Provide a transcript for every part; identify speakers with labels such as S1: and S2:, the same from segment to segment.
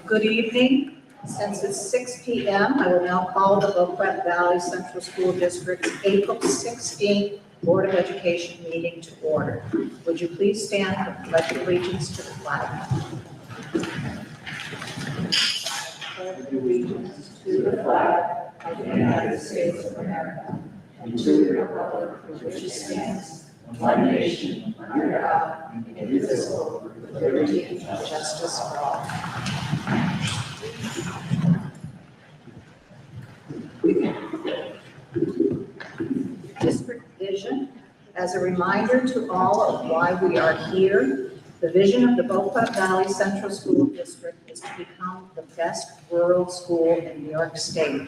S1: Good evening. Since it's 6 p.m., I will now call the Boquet Valley Central School District's April 16th Board of Education meeting to order. Would you please stand and pledge allegiance to the flag? Pledge allegiance to the flag of the United States of America and to the republic for which it stands, one nation, under God, indivisible, with liberty and justice for all. District vision. As a reminder to all of why we are here, the vision of the Boquet Valley Central School District is to become the best rural school in New York State.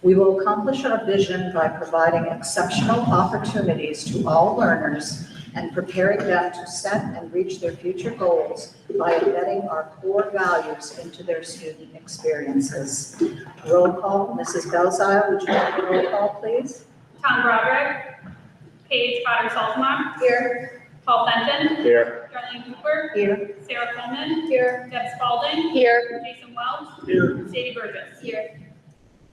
S1: We will accomplish our vision by providing exceptional opportunities to all learners and preparing them to set and reach their future goals by embedding our core values into their student experiences. Roll call, Mrs. Belzile, would you take the roll call, please?
S2: Tom Broderick. Paige Potter-Salzman.
S1: Here.
S2: Paul Fenton.
S3: Here.
S2: Darlene Cooper.
S1: Here.
S2: Sarah Coleman.
S1: Here.
S2: Deb Spalding.
S1: Here.
S2: Jason Welch.
S3: Here.
S2: Sadie Burgess. Here.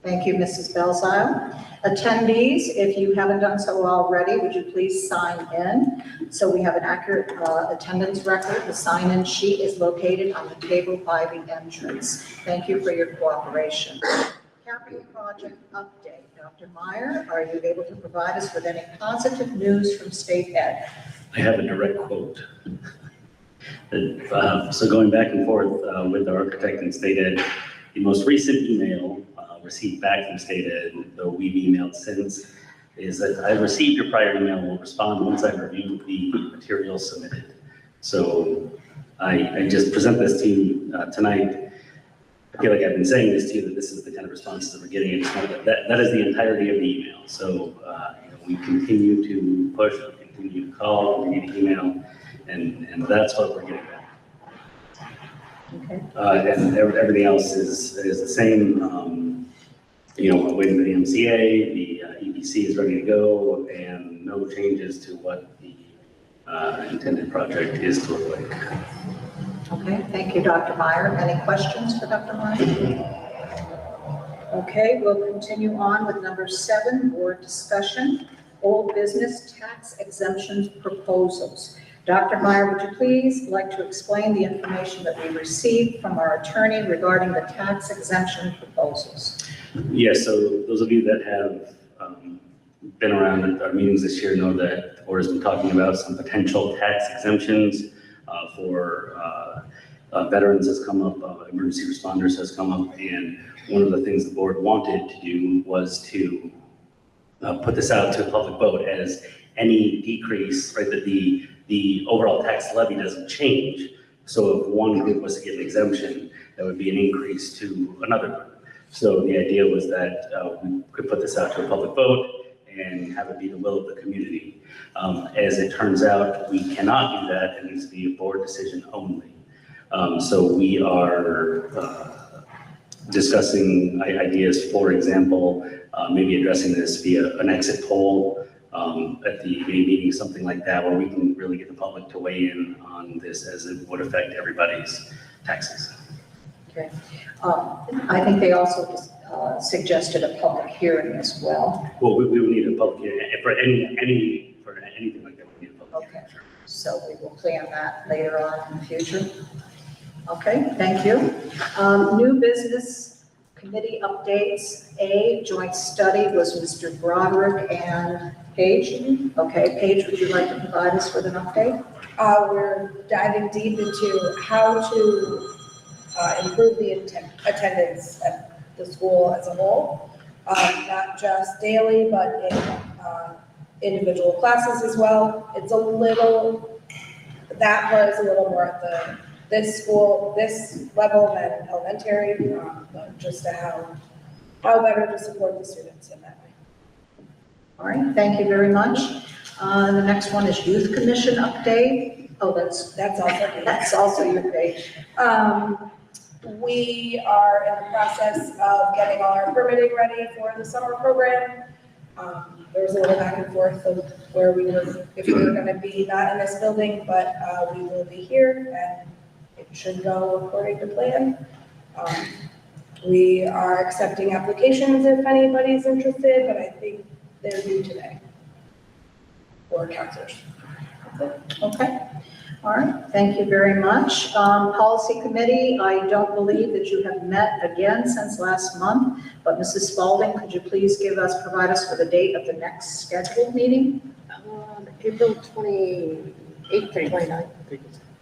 S1: Thank you, Mrs. Belzile. Attendees, if you haven't done so already, would you please sign in? So we have an accurate attendance record. The sign-in sheet is located on the table by the entrance. Thank you for your cooperation. Capital project update. Dr. Meyer, are you able to provide us with any positive news from state ed?
S3: I have a direct quote. So going back and forth with the architect and state ed, the most recent email received back from state ed, though we've emailed since, is that I received your prior email, will respond once I've reviewed the materials submitted. So I just present this to you tonight. I feel like I've been saying this to you, that this is the kind of responses that we're getting. I just want that is the entirety of the email. So we continue to push, we continue to call, we continue to email, and that's what we're getting back.
S1: Okay.
S3: And everything else is the same. We're waiting for the MCA, the EPC is ready to go, and no changes to what the intended project is to look like.
S1: Okay, thank you, Dr. Meyer. Any questions for Dr. Meyer? Okay, we'll continue on with number 7, board discussion, old business tax exemption proposals. Dr. Meyer, would you please like to explain the information that we received from our attorney regarding the tax exemption proposals?
S3: Yes, so those of you that have been around at our meetings this year know that the board has been talking about some potential tax exemptions for veterans has come up, emergency responders has come up, and one of the things the board wanted to do was to put this out to a public vote as any decrease, right, that the overall tax levy doesn't change. So if one group was to get an exemption, that would be an increase to another group. So the idea was that we could put this out to a public vote and have it be the will of the community. As it turns out, we cannot do that. It needs to be a board decision only. So we are discussing ideas, for example, maybe addressing this via an exit poll at the May meeting, something like that, where we can really get the public to weigh in on this as it would affect everybody's taxes.
S1: Okay. I think they also suggested a public hearing as well.
S3: Well, we would need a public hearing for anything like that. We need a public hearing.
S1: Okay, so we will plan that later on in the future. Okay, thank you. New business committee updates. A joint study was Mr. Broderick and Paige. Okay, Paige, would you like to provide us with an update?
S4: We're diving deep into how to improve the attendance at the school as a whole, not just daily, but in individual classes as well. That was a little more at this level than elementary, but just to how better to support the students in that way.
S1: All right, thank you very much. The next one is youth commission update. Oh, that's also your page.
S4: We are in the process of getting all our permitting ready for the summer program. There was a little back and forth of if we were going to be not in this building, but we will be here, and if should go according to plan. We are accepting applications if anybody's interested, but I think they're due today. Or counselors.
S1: Okay, all right, thank you very much. Policy Committee, I don't believe that you have met again since last month, but Mrs. Spalding, could you please provide us with a date of the next scheduled meeting?
S5: April 28th or 29th.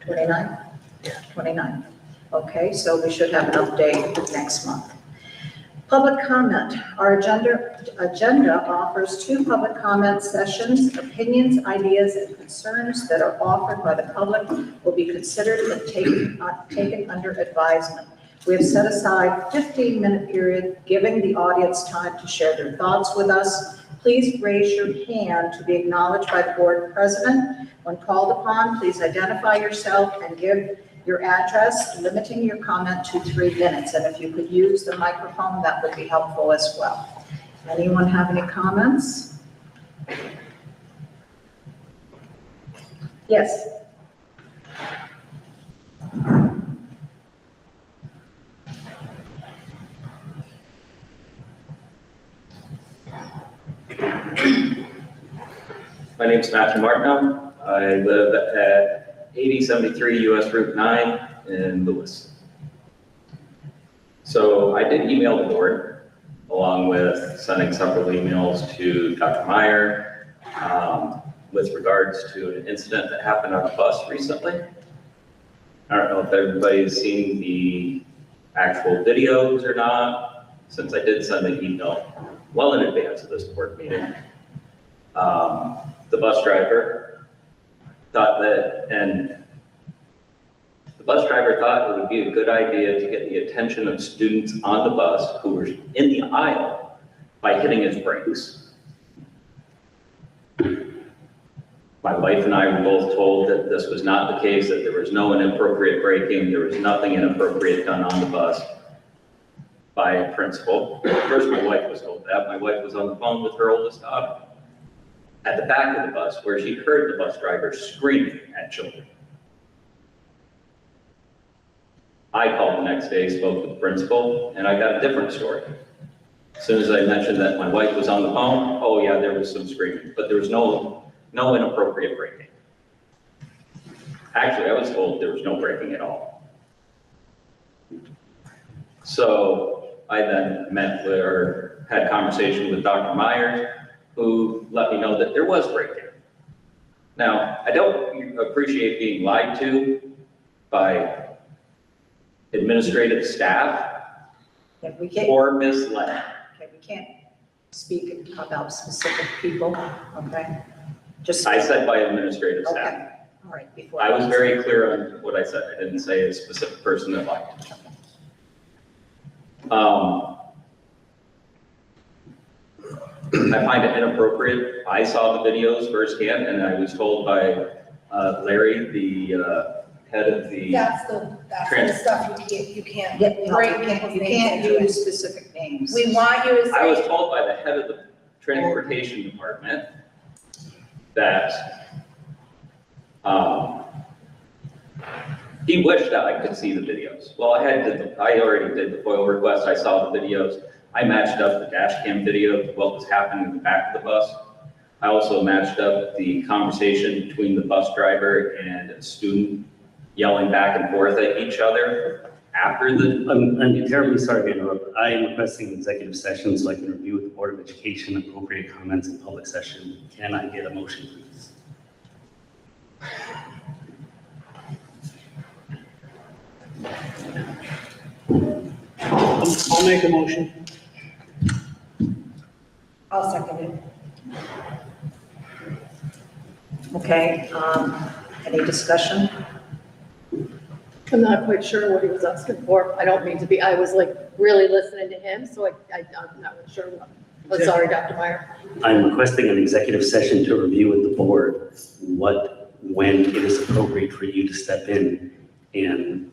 S1: 29?
S5: Yeah.
S1: 29. Okay, so we should have an update next month. Public comment. Our agenda offers 2 public comment sessions. Opinions, ideas, and concerns that are offered by the public will be considered and taken under advisement. We have set aside a 15-minute period, giving the audience time to share their thoughts with us. Please raise your hand to be acknowledged by the board president. When called upon, please identify yourself and give your address, limiting your comment to 3 minutes. And if you could use the microphone, that would be helpful as well. Anyone have any comments? Yes.
S6: My name is Matthew Martineau. I live at 8073 US Route 9 in Lewis. So I did email the board along with sending several emails to Dr. Meyer with regards to an incident that happened on a bus recently. I don't know if everybody's seen the actual videos or not, since I did send an email well in advance of this board meeting. The bus driver thought it would be a good idea to get the attention of students on the bus who were in the aisle by hitting his brakes. My wife and I were both told that this was not the case, that there was no inappropriate braking, there was nothing inappropriate done on the bus by a principal. First, my wife was told that. My wife was on the phone with her oldest daughter at the back of the bus, where she heard the bus driver screaming at children. I called the next day, spoke with the principal, and I got a different story. As soon as I mentioned that my wife was on the phone, oh yeah, there was some screaming, but there was no inappropriate braking. Actually, I was told there was no braking at all. So I then had a conversation with Dr. Myers, who let me know that there was braking. Now, I don't appreciate being lied to by administrative staff
S1: Yeah, we can't,
S6: or misled.
S1: okay, we can't speak about specific people, okay? Just.
S6: I said by administrative staff.
S1: Okay, all right, before.
S6: I was very clear on what I said. I didn't say a specific person that lied. I find it inappropriate. I saw the videos firsthand, and I was told by Larry, the head of the.
S4: That's the stuff you can't
S1: Yeah, no,
S4: bring
S1: you
S4: people's
S1: can't
S4: names into it.
S1: use specific names.
S4: We want you to
S6: I was
S4: say,
S6: told by the head of the transportation department that he wished that I could see the videos. Well, I already did the FOIL request. I saw the videos. I matched up the dash cam video to what was happening in the back of the bus. I also matched up the conversation between the bus driver and a student yelling back and forth at each other after the.
S3: I'm terribly sorry to interrupt. I am requesting executive session so I can review with the Board of Education appropriate comments in public session. Can I get a motion, please?
S7: I'll make a motion.
S4: I'll second it.
S1: Okay, any discussion?
S5: I'm not quite sure what he was asking for. I don't mean to be, I was like really listening to him, so I'm not really sure what. Oh, sorry, Dr. Meyer.
S3: I'm requesting an executive session to review with the board when it is appropriate for you to step in and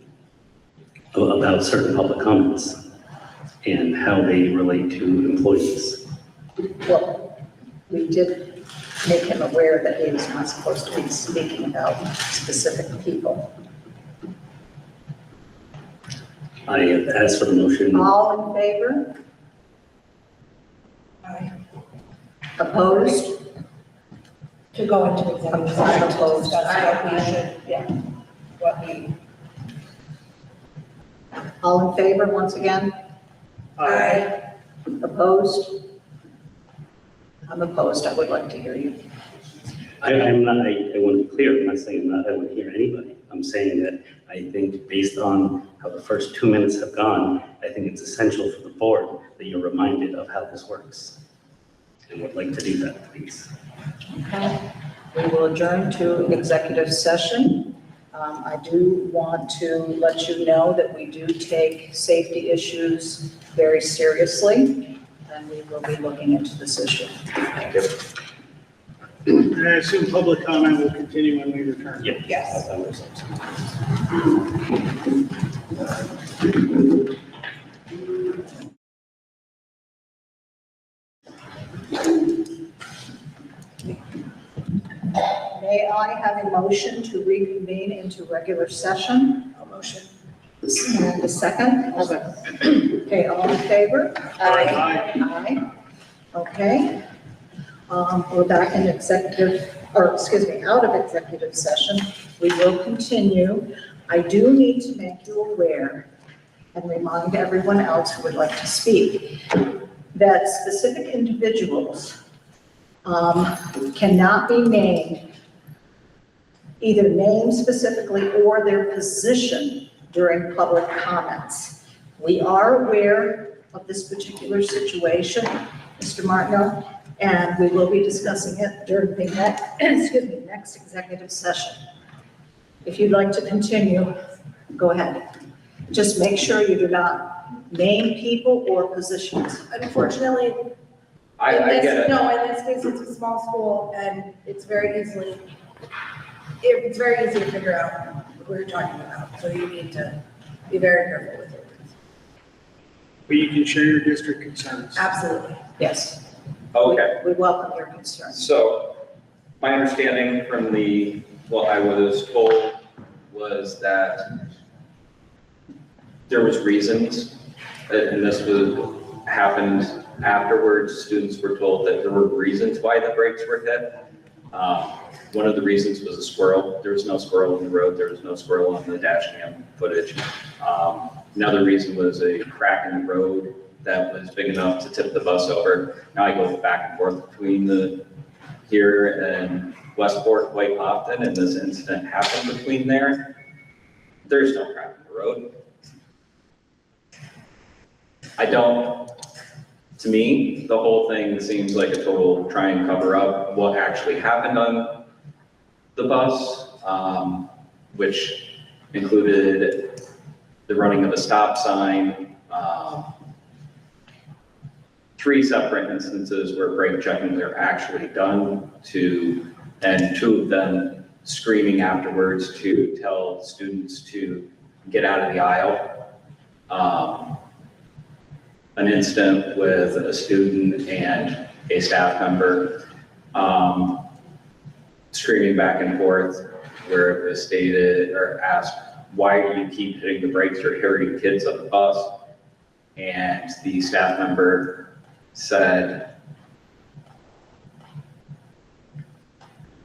S3: about certain public comments and how they relate to employees.
S1: Well, we did make him aware that he was not supposed to be speaking about specific people.
S3: I ask for the motion.
S1: All in favor? Opposed?
S4: To go into executive session to discuss what we should, yeah, what we.
S1: All in favor, once again? Opposed? I'm opposed, I would like to hear you.
S3: I'm not, I want to be clear, I'm not saying I want to hear anybody. I'm saying that I think based on how the first 2 minutes have gone, I think it's essential for the board that you're reminded of how this works. And would like to do that, please.
S1: Okay, we will adjourn to executive session. I do want to let you know that we do take safety issues very seriously, and we will be looking into this issue.
S3: Thank you.
S7: And I assume public comment will continue when we return.
S3: Yeah.
S4: Yes.
S3: that makes sense.
S1: May I have a motion to reconvene into regular session?
S4: A motion.
S1: And a second? Okay, all in favor?
S7: Aye.
S1: Aye. Okay. We're back in executive, or excuse me, out of executive session. We will continue. I do need to make you aware and remind everyone else who would like to speak that specific individuals cannot be named, either named specifically or their position during public comments. We are aware of this particular situation, Mr. Martineau, and we will be discussing it during the next executive session. If you'd like to continue, go ahead. Just make sure you do not name people or positions.
S4: Unfortunately,
S6: I get it.
S4: No, in this case, it's a small school and it's very easy to figure out what we're talking about. So you need to be very careful with it.
S7: But you can share your district concerns.
S4: Absolutely.
S1: Yes.
S6: Okay.
S1: We welcome your concerns.
S6: So my understanding from what I was told was that there was reasons, and this happened afterwards. Students were told that there were reasons why the brakes were hit. One of the reasons was a squirrel. There was no squirrel in the road. There was no squirrel on the dash cam footage. Another reason was a crack in the road that was big enough to tip the bus over. Now I go back and forth between here and Westport quite often, and this incident happened between there. There's no crack in the road. To me, the whole thing seems like a total try and cover up what actually happened on the bus, which included the running of a stop sign, 3 separate instances where brake checking were actually done and 2 of them screaming afterwards to tell students to get out of the aisle. An incident with a student and a staff member screaming back and forth where it was stated or asked, why do you keep hitting the brakes or hurting kids on the bus? And the staff member said,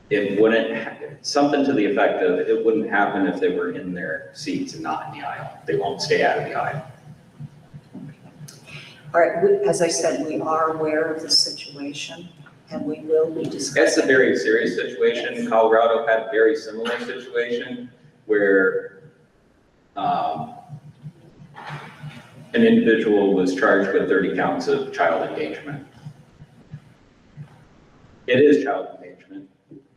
S6: it wouldn't, something to the effect of, it wouldn't happen if they were in their seats and not in the aisle. They won't stay out of the aisle.
S1: All right, as I said, we are aware of the situation and we will be discussing.
S6: That's a very serious situation. Colorado had a very similar situation where an individual was charged with 30 counts of child engagement. It is child engagement.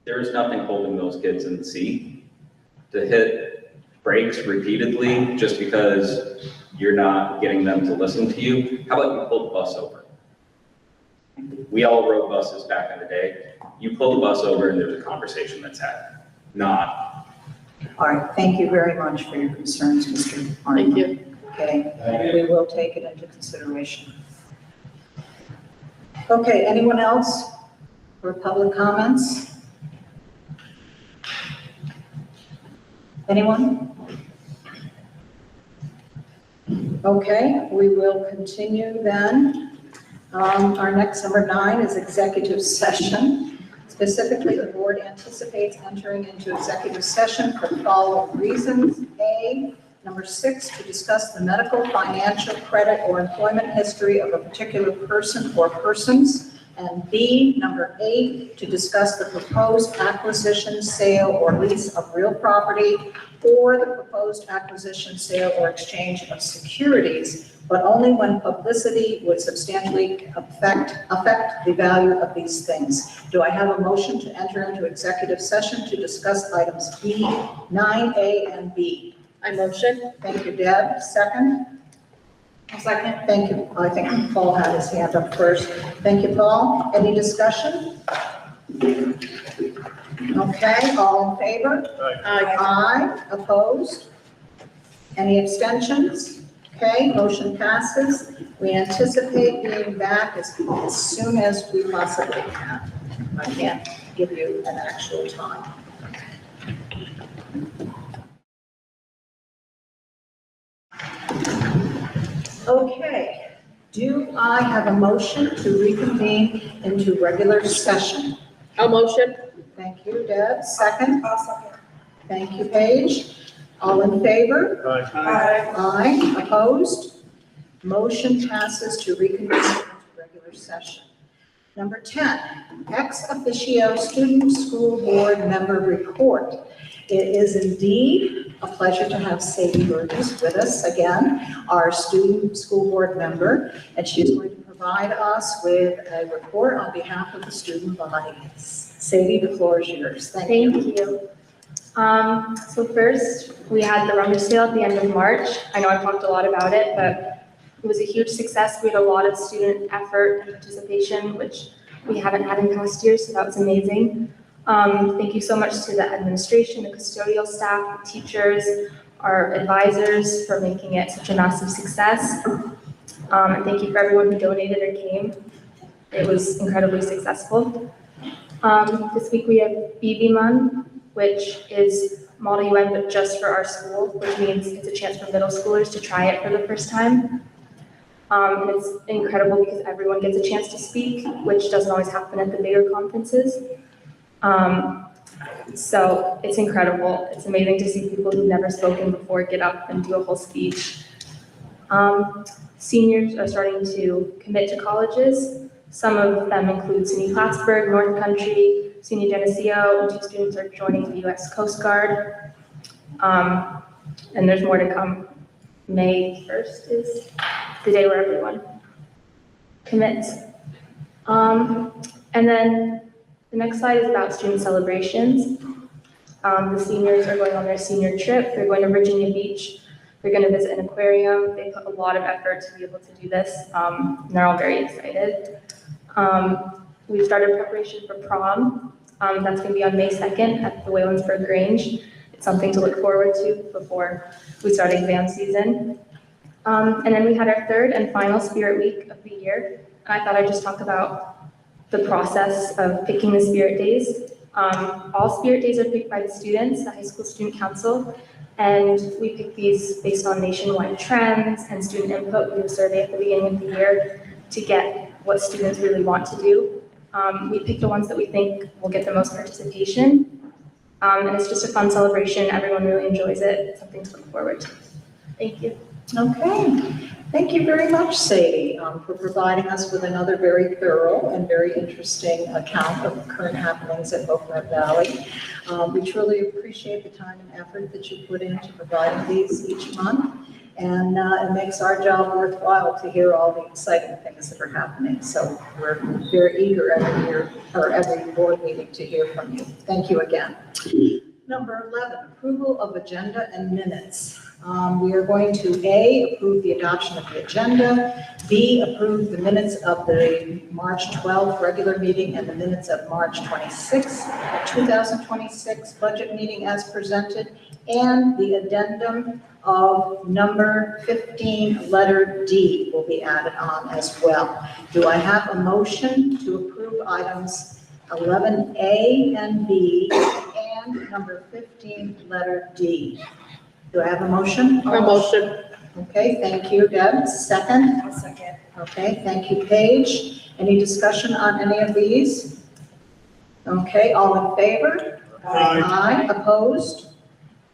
S6: There is nothing holding those kids in the seat to hit brakes repeatedly just because you're not getting them to listen to you. How about you pull the bus over? We all rode buses back in the day. You pull the bus over and there's a conversation that's had. Not.
S1: All right, thank you very much for your concerns, Mr. Martin.
S5: Thank you.
S1: Okay, we will take it into consideration. Okay, anyone else for public comments? Anyone? Okay, we will continue then. Our next, number 9, is executive session. Specifically, the board anticipates entering into executive session for the following reasons. A, number 6, to discuss the medical, financial, credit, or employment history of a particular person or persons. And B, number 8, to discuss the proposed acquisition, sale, or lease of real property, or the proposed acquisition, sale, or exchange of securities, but only when publicity would substantially affect the value of these things. Do I have a motion to enter into executive session to discuss items B, 9A, and B?
S5: I motion.
S1: Thank you, Deb. Second?
S2: Second.
S1: Thank you. I think Paul had his hand up first. Thank you, Paul. Any discussion? Okay, all in favor?
S5: Aye.
S1: Aye. Opposed? Any abstentions? Okay, motion passes. We anticipate being back as soon as we possibly can. I can't give you an actual time. Okay, do I have a motion to reconvene into regular session?
S5: I'll motion.
S1: Thank you, Deb. Second?
S4: I'll second.
S1: Thank you, Paige. All in favor?
S7: Aye.
S1: Aye. Opposed? Motion passes to reconvene into regular session. Number 10, ex officio student school board member report. It is indeed a pleasure to have Sadie Burgess with us again, our student school board member, and she's going to provide us with a report on behalf of the student body. Sadie, the floor is yours. Thank you.
S8: Thank you. So first, we had the rummage sale at the end of March. I know I talked a lot about it, but it was a huge success. We had a lot of student effort and participation, which we haven't had in past years, so that was amazing. Thank you so much to the administration, the custodial staff, the teachers, our advisors for making it such a massive success. And thank you for everyone who donated or came. It was incredibly successful. This week we have BB Month, which is Model UN, but just for our school, which means it's a chance for middle schoolers to try it for the first time. And it's incredible because everyone gets a chance to speak, which doesn't always happen at the bigger conferences. So it's incredible. It's amazing to see people who've never spoken before get up and do a whole speech. Seniors are starting to commit to colleges. Some of them include SUNY Plattsburgh, North Country, SUNY Geneseo, and 2 students are joining the U.S. Coast Guard. And there's more to come. May 1st is the day where everyone commits. And then the next slide is about student celebrations. The seniors are going on their senior trip. They're going to Virginia Beach. They're going to visit an aquarium. They put a lot of effort to be able to do this, and they're all very excited. We've started preparation for prom. That's going to be on May 2nd at the Waylandsburg Grange. It's something to look forward to before we start exam season. And then we had our 3rd and final Spirit Week of the year. And I thought I'd just talk about the process of picking the Spirit Days. All Spirit Days are picked by the students, the high school student council, and we pick these based on nationwide trends and student input. We do a survey at the beginning of the year to get what students really want to do. We pick the ones that we think will get the most participation, and it's just a fun celebration. Everyone really enjoys it. It's something to look forward to. Thank you.
S1: Okay, thank you very much, Sadie, for providing us with another very thorough and very interesting account of the current happenings at Boquet Valley. We truly appreciate the time and effort that you put into providing these each month, and it makes our job worthwhile to hear all the exciting things that are happening. So we're very eager every year, or every board meeting, to hear from you. Thank you again. Number 11, approval of agenda and minutes. We are going to A, approve the adoption of the agenda, B, approve the minutes of the March 12th regular meeting and the minutes of March 26th, 2026 budget meeting as presented, and the addendum of number 15, letter D will be added on as well. Do I have a motion to approve items 11A and B and number 15, letter D? Do I have a motion?
S5: A motion.
S1: Okay, thank you, Deb. Second?
S4: I'll second.
S1: Okay, thank you, Paige. Any discussion on any of these? Okay, all in favor? Aye. Opposed?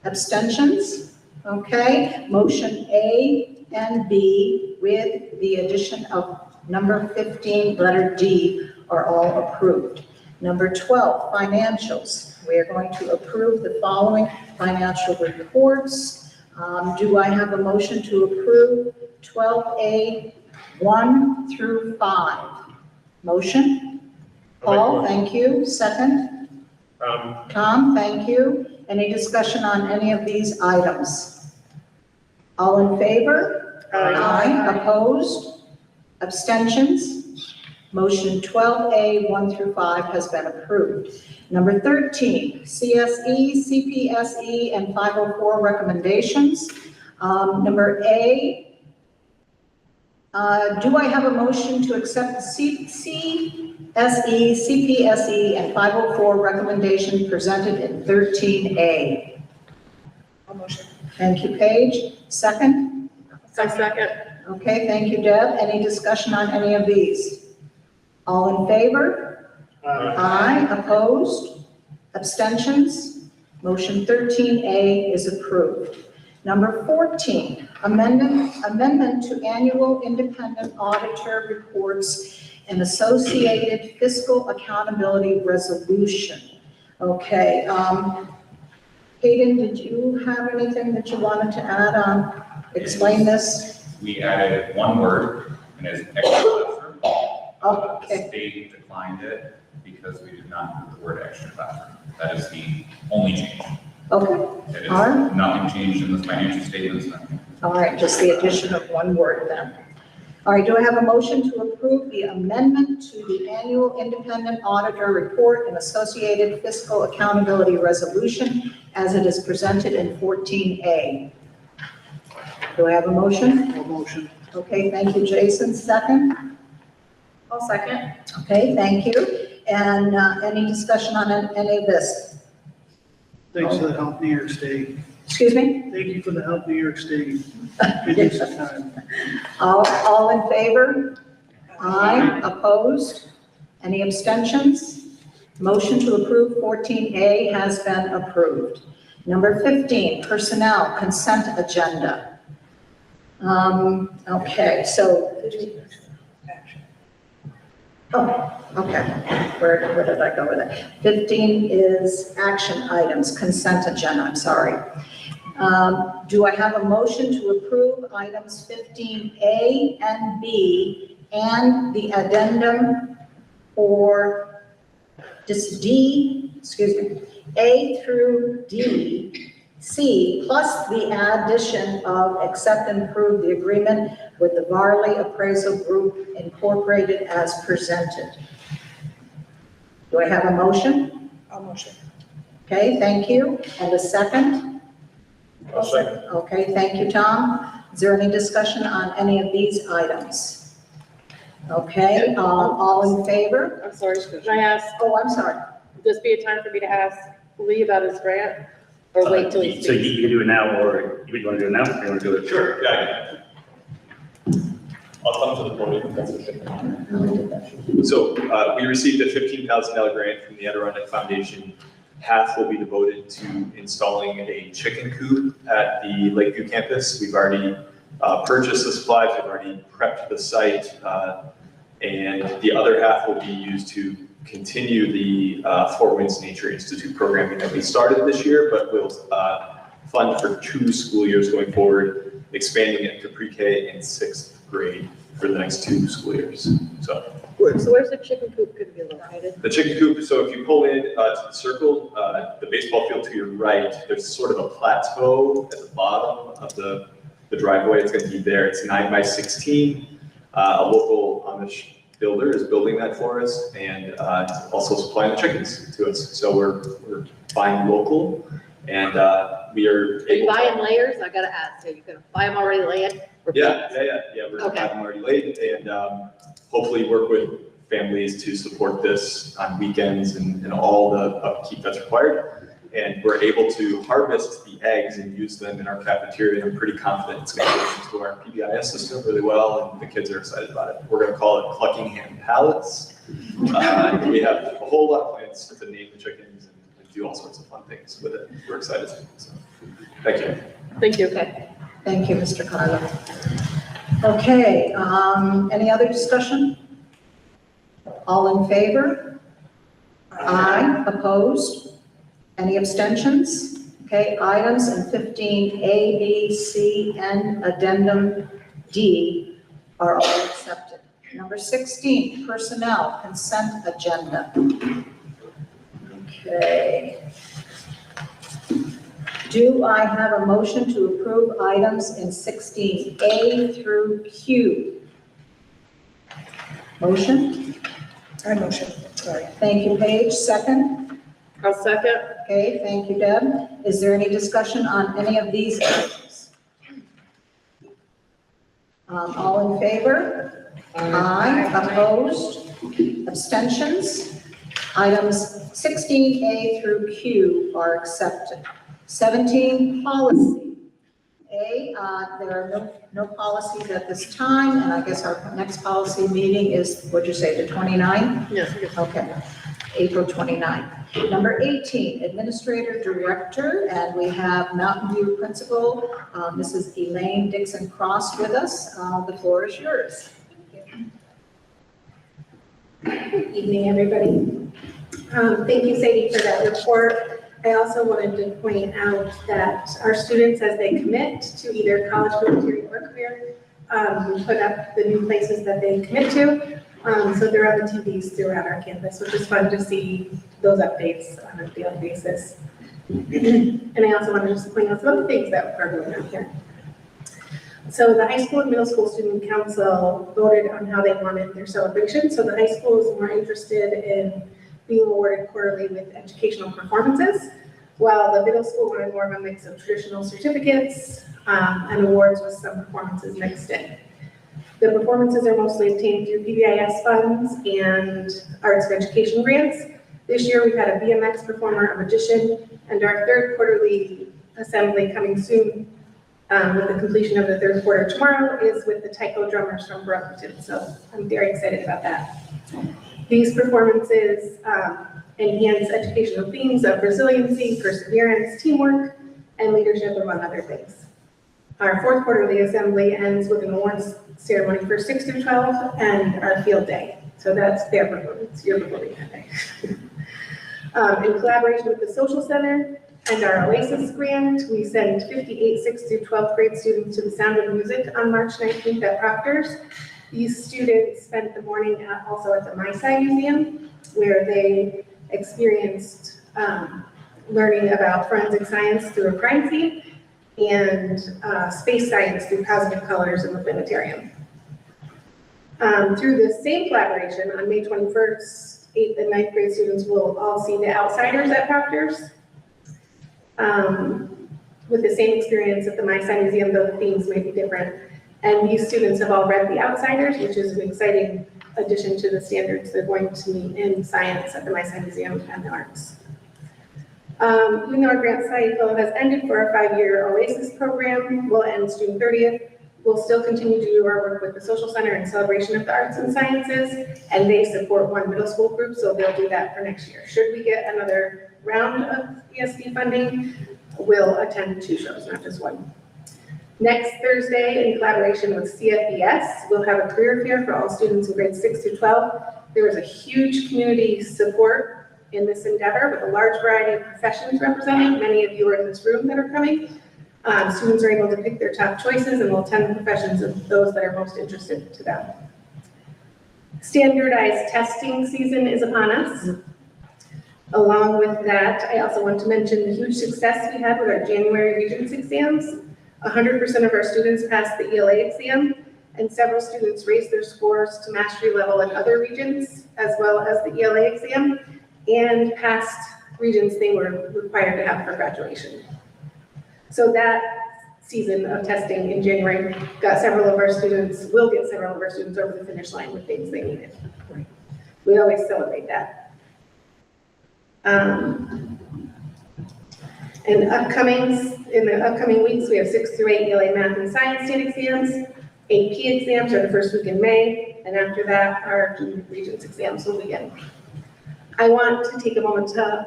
S1: Abstentions? Okay, motion A and B with the addition of number 15, letter D, are all approved. Number 12, financials. We are going to approve the following financial reports. Do I have a motion to approve 12A, 1 through 5? Motion? Paul, thank you. Second? Tom, thank you. Any discussion on any of these items? All in favor? Aye. Opposed? Abstentions? Motion 12A, 1 through 5 has been approved. Number 13, CSE, CPSE, and 504 recommendations. Number A, do I have a motion to accept CSE, CPSE, and 504 recommendation presented in 13A?
S4: I'll motion.
S1: Thank you, Paige. Second?
S5: I second.
S1: Okay, thank you, Deb. Any discussion on any of these? All in favor? Aye. Opposed? Abstentions? Motion 13A is approved. Number 14, amendment to annual independent auditor reports and associated fiscal accountability resolution. Okay, Hayden, did you have anything that you wanted to add on? Explain this?
S9: We added one word, and it's extra classroom.
S1: Okay.
S9: The state declined it because we did not put the word extra classroom. That is the only change.
S1: Okay,
S9: It is
S1: all right.
S9: nothing changed in the financial statements, nothing.
S1: All right, just the addition of one word then. All right, do I have a motion to approve the amendment to the annual independent auditor report and associated fiscal accountability resolution as it is presented in 14A? Do I have a motion?
S7: No motion.
S1: Okay, thank you, Jason. Second?
S2: I'll second.
S1: Okay, thank you. And any discussion on any of this?
S7: Thanks for the help, New York State.
S1: Excuse me?
S7: Thank you for the help, New York State. Good use of time.
S1: All in favor? Aye. Opposed? Any abstentions? Motion to approve 14A has been approved. Number 15, personnel consent agenda. Okay, so, oh, okay. Where did I go with it? 15 is action items, consent agenda, I'm sorry. Do I have a motion to approve items 15A and B and the addendum for just D, excuse me, A through D, C, plus the addition of accept and approve the agreement with the Varley Appraisal Group Incorporated as presented? Do I have a motion?
S4: I'll motion.
S1: Okay, thank you. And a second?
S9: I'll second.
S1: Okay, thank you, Tom. Is there any discussion on any of these items? Okay, all in favor?
S5: I'm sorry, can I ask,
S1: Oh, I'm sorry.
S5: would this be a time for me to ask Lee about his grant? Or wait till he
S3: So
S5: speaks?
S3: you can do it now, or you want to do it now, or you want to do it?
S9: Sure, yeah. I'll come to the podium if that's okay.
S10: So we received a $15,000 grant from the Adirondack Foundation. Half will be devoted to installing a chicken coop at the Lakeview campus. We've already purchased the supplies, we've already prepped the site, and the other half will be used to continue the Fort Winds Nature Institute programming that we started this year, but will fund for 2 school years going forward, expanding it to pre-K and 6th grade for the next 2 school years. So
S5: So where's the chicken coop gonna be located?
S10: the chicken coop, so if you pull in to the circle, the baseball field to your right, there's sort of a plateau at the bottom of the driveway. It's gonna be there. It's 9 by 16. A local Amish builder is building that for us and also supplying the chickens to us. So we're buying local and we are
S5: Are you
S10: able to.
S5: buying layers? I gotta ask, so you gonna buy them already laid? or
S10: Yeah, we're
S5: Okay.
S10: having already laid and hopefully work with families to support this on weekends and all the upkeep that's required. And we're able to harvest the eggs and use them in our cafeteria. I'm pretty confident it's going to go into our PBIS system really well, and the kids are excited about it. We're going to call it Clucking Hand Pallets. We have a whole lot of plans to name the chickens and do all sorts of fun things with it. We're excited. So, thank you.
S5: Thank you.
S1: Okay, thank you, Mr. Carlo. Okay, any other discussion? All in favor? Aye. Opposed? Any abstentions? Okay, items in 15A, B, C, and addendum D are all accepted. Number 16, personnel consent agenda. Okay. Do I have a motion to approve items in 16A through Q? Motion?
S4: I motion, sorry.
S1: Thank you, Paige. Second?
S5: I'll second.
S1: Okay, thank you, Deb. Is there any discussion on any of these items? All in favor? Aye. Opposed? Abstentions? Items 16A through Q are accepted. 17, policy. A, there are no policies at this time, and I guess our next policy meeting is, what'd you say, the 29th?
S5: Yes, I guess.
S1: Okay, April 29th. Number 18, Administrator Director, and we have Mountain View Principal, Mrs. Elaine Dixon Cross with us. The floor is yours.
S11: Good evening, everybody. Thank you, Sadie, for that report. I also wanted to point out that our students, as they commit to either college, military, or career, we put up the new places that they commit to. So they're on the TVs throughout our campus, which is fun to see those updates on a daily basis. And I also wanted to just point out some other things that are going on here. So the high school and middle school student council voted on how they wanted their celebration. So the high school is more interested in being awarded quarterly with educational performances, while the middle school wanted more of a mix of traditional certificates and awards with some performances mixed in. The performances are mostly obtained through PBIS funds and arts and education grants. This year we've had a BMX performer, a magician, and our third quarterly assembly coming soon with the completion of the third quarter tomorrow is with the taiko drummers from Burlington. So I'm very excited about that. These performances enhance educational themes of resiliency, perseverance, teamwork, and leadership, among other things. Our fourth quarterly assembly ends with an awards ceremony for 6 through 12 and our field day. So that's their performance, your performing that day. In collaboration with the Social Center and our Oasis grant, we send 58 6th through 12th grade students to the Sound of Music on March 19th at Proctor's. These students spent the morning also at the MySci Museum, where they experienced learning about forensic science through a crime scene and space science through positive colors in the planetarium. Through the same collaboration, on May 21st, 8th and 9th grade students will all see The Outsiders at Proctor's. With the same experience at the MySci Museum, though the themes may be different. And these students have all read The Outsiders, which is an exciting addition to the standards they're going to meet in science at the MySci Museum and the arts. Even though our grant cycle has ended for our 5-year Oasis program, will end June 30th, we'll still continue to do our work with the Social Center in celebration of the arts and sciences, and they support one middle school group, so they'll do that for next year. Should we get another round of ESD funding, we'll attend 2 shows, not just 1. Next Thursday, in collaboration with CFBS, we'll have a career fair for all students in grades 6 through 12. There is a huge community support in this endeavor with a large variety of professions represented. Many of you are in this room that are coming. Students are able to pick their top choices and will attend the professions of those that are most interested to them. Standardized testing season is upon us. Along with that, I also want to mention the huge success we had with our January Regents exams. 100% of our students passed the ELA exam, and several students raised their scores to mastery level in other regions, as well as the ELA exam, and passed regions they were required to have for graduation. So that season of testing in January got several of our students, will get several of our students over the finish line with things they needed. We always celebrate that. In the upcoming weeks, we have 6 through 8 ELA math and science state exams. AP exams are the first week in May, and after that, our Regents exams will begin. I want to take a moment to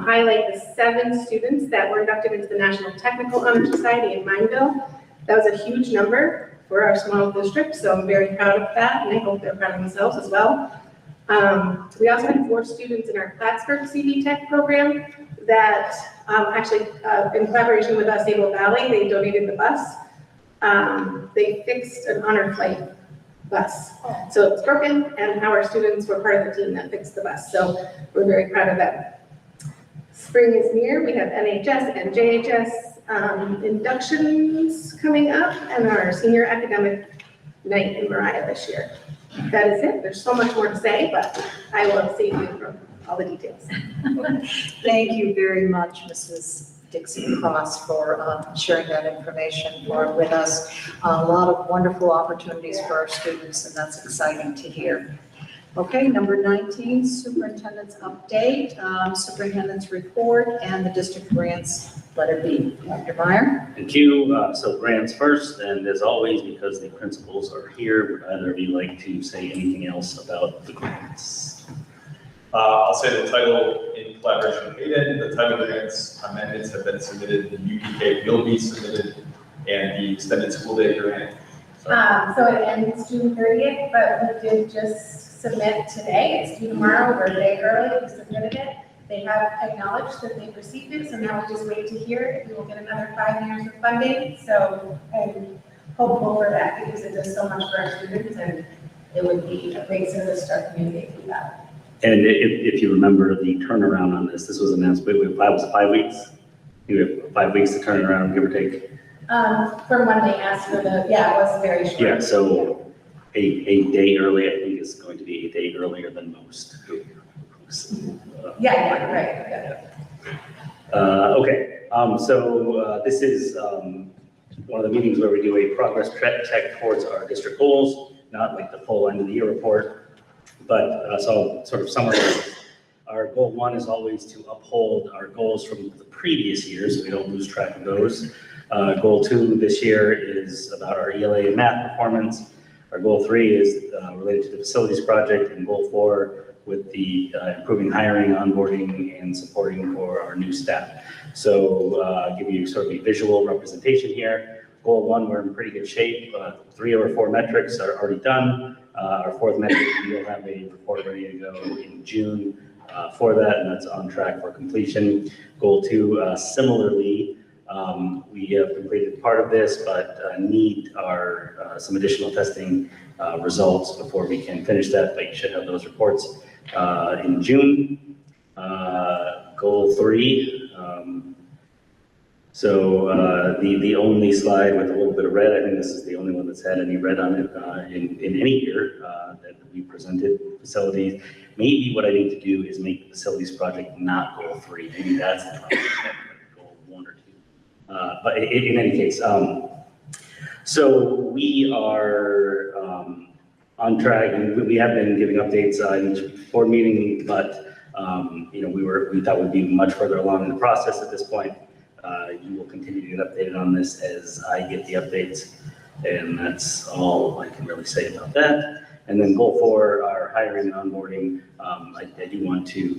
S11: highlight the 7 students that were inducted into the National Technical Honor Society in Mineville. That was a huge number for our small district, so I'm very proud of that, and I hope they're proud of themselves as well. We also had 4 students in our Plattsburgh CV Tech program that actually, in collaboration with us, Able Valley, they donated the bus. They fixed an honor flight bus. So it's broken, and our students were part of the team that fixed the bus. So we're very proud of them. Spring is near. We have NHS and JHS inductions coming up, and our senior academic night in Mariah this year. That is it. There's so much more to say, but I will save you from all the details.
S1: Thank you very much, Mrs. Dixon Cross, for sharing that information with us. A lot of wonderful opportunities for our students, and that's exciting to hear. Okay, number 19, superintendent's update, superintendent's report, and the district grants letter B. Dr. Meyer?
S3: Thank you. So grants first, and as always, because the principals are here, would either of you like to say anything else about the grants?
S10: I'll say the title in collaboration with Hayden, the title grants amendments have been submitted, the UPK will be submitted, and the extended school day grant.
S11: So it ends June 30th, but we did just submit today. It's due tomorrow. We're a day early. We submitted it. They have acknowledged that they've received it, so now we just wait to hear if we will get another 5 years of funding. So I'm hopeful for that because it does so much for our students, and it would be a great service to our community if we got it.
S3: And if you remember the turnaround on this was announced, it was 5 weeks. You have 5 weeks to turn around, give or take.
S11: From when they asked for the, it was very short.
S3: Yeah, so a day early, I think, is going to be a day earlier than most.
S11: Yeah, right.
S3: Okay, so this is one of the meetings where we do a progress check towards our district goals, not like the full end of the year report. But so I'll sort of summarize. Our goal 1 is always to uphold our goals from the previous years, so we don't lose track of those. Goal 2 this year is about our ELA and math performance. Our goal 3 is related to the facilities project, and goal 4 with the improving hiring, onboarding, and supporting for our new staff. So give you sort of a visual representation here. Goal 1, we're in pretty good shape. 3 of our 4 metrics are already done. Our 4th metric, we'll have a report ready to go in June for that, and that's on track for completion. Goal 2, similarly, we have completed part of this, but need some additional testing results before we can finish that, but you should have those reports in June. Goal 3, so the only slide with a little bit of red, I think this is the only one that's had any red on it in any year that we presented. Facilities, maybe what I need to do is make the facilities project not goal 3. Maybe that's the project, goal 1 or 2. But in any case, so we are on track, and we have been giving updates in each board meeting, but we thought we'd be much further along in the process at this point. You will continue to get updated on this as I get the updates, and that's all I can really say about that. And then goal 4, our hiring and onboarding. I do want to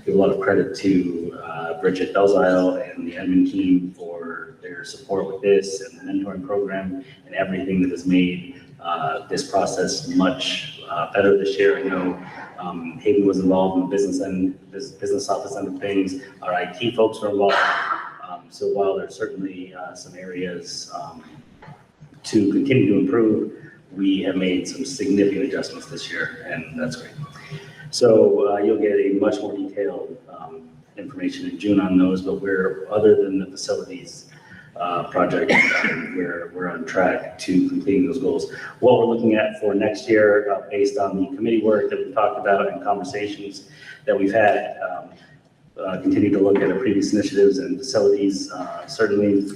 S3: give a lot of credit to Bridget Belzile and the admin team for their support with this and the mentoring program and everything that has made this process much better this year. I know Hayden was involved in the business office end of things. Our IT folks were involved. So while there's certainly some areas to continue to improve, we have made some significant adjustments this year, and that's great. So you'll get a much more detailed information in June on those, but other than the facilities project, we're on track to completing those goals. What we're looking at for next year, based on the committee work that we've talked about and conversations that we've had, continue to look at our previous initiatives and facilities. Certainly,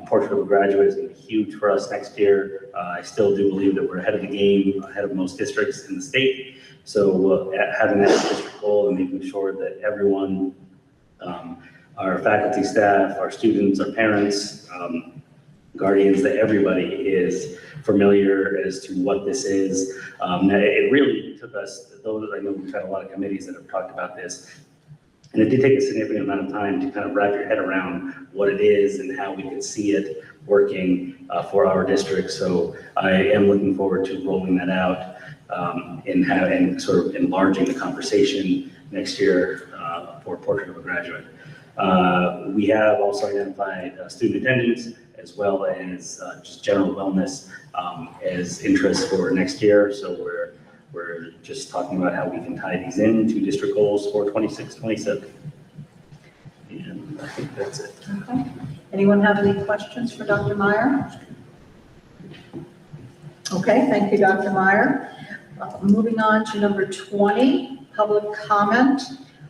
S3: Portrait of a Graduate is going to be huge for us next year. I still do believe that we're ahead of the game, ahead of most districts in the state. So having that district goal and making sure that everyone our faculty, staff, our students, our parents, guardians, that everybody is familiar as to what this is. It really took us, those, I know we've had a lot of committees that have talked about this, and it did take a significant amount of time to kind of wrap your head around what it is and how we could see it working for our district. So I am looking forward to rolling that out and sort of enlarging the conversation next year for Portrait of a Graduate. We have also identified student attendance as well as just general wellness as interests for next year. So we're just talking about how we can tie these into district goals for 26, 27. And I think that's it.
S1: Okay. Anyone have any questions for Dr. Meyer? Okay, thank you, Dr. Meyer. Moving on to number 20, public comment.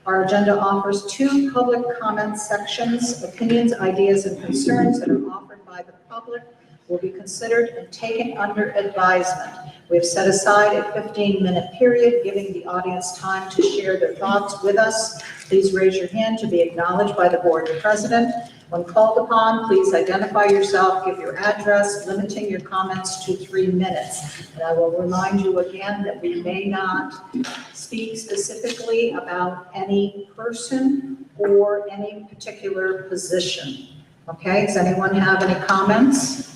S1: Our agenda offers 2 public comment sections. Opinions, ideas, and concerns that are offered by the public will be considered and taken under advisement. We have set aside a 15-minute period, giving the audience time to share their thoughts with us. Please raise your hand to be acknowledged by the board president. When called upon, please identify yourself, give your address, limiting your comments to 3 minutes. And I will remind you again that we may not speak specifically about any person or any particular position. Okay, does anyone have any comments?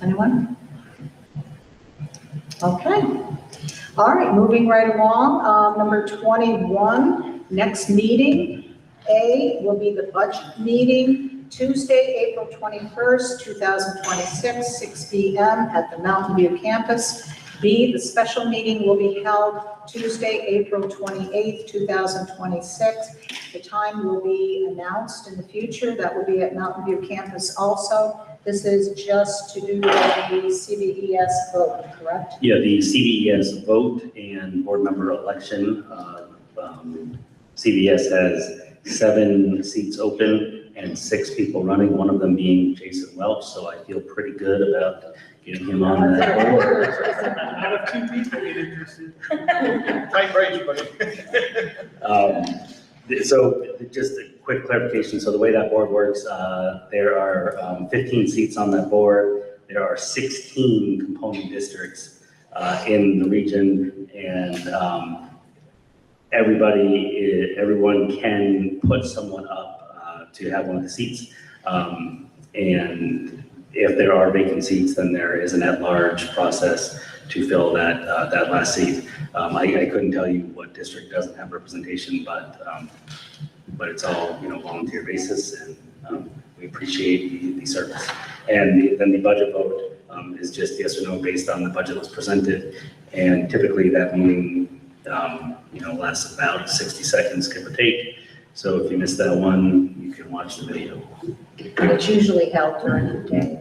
S1: Anyone? Okay. All right, moving right along. Number 21, next meeting. A will be the budget meeting, Tuesday, April 21st, 2026, 6 p.m. at the Mountain View campus. B, the special meeting will be held Tuesday, April 28th, 2026. The time will be announced in the future. That will be at Mountain View campus also. This is just to do the CVES vote, correct?
S3: Yeah, the CVES vote and board member election. CVS has 7 seats open and 6 people running, one of them being Jason Welch. So I feel pretty good about getting him on that board.
S7: Out of 2 people get interested. Tight race, buddy.
S3: So just a quick clarification. So the way that board works, there are 15 seats on that board. There are 16 component districts in the region, and everyone can put someone up to have one of the seats. And if there are vacant seats, then there is an at-large process to fill that last seat. I couldn't tell you what district doesn't have representation, but it's all, volunteer basis, and we appreciate the service. And then the budget vote is just yes or no based on the budget that's presented. And typically that meeting, lasts about 60 seconds, give or take. So if you missed that one, you can watch the video.
S1: And it's usually held during the day,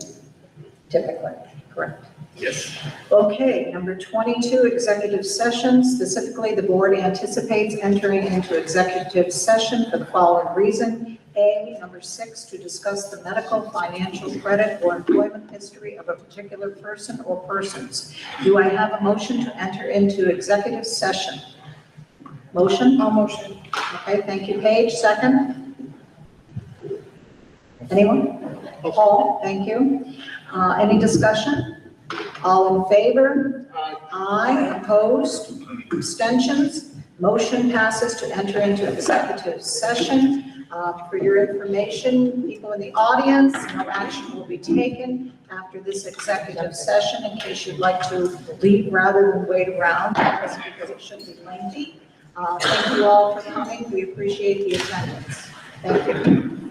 S1: typically, correct?
S3: Yes.
S1: Okay, number 22, executive session. Specifically, the board anticipates entering into executive session for the following reason. A, number 6, to discuss the medical, financial, credit, or employment history of a particular person or persons. Do I have a motion to enter into executive session? Motion?
S4: I'll motion.
S1: Okay, thank you, Paige. Second? Anyone? Paul, thank you. Any discussion? All in favor? Aye. Opposed? Abstentions? Motion passes to enter into executive session. For your information, people in the audience, no action will be taken after this executive session in case you'd like to leave rather than wait around because it should be lengthy. Thank you all for coming. We appreciate the attendance. Thank you.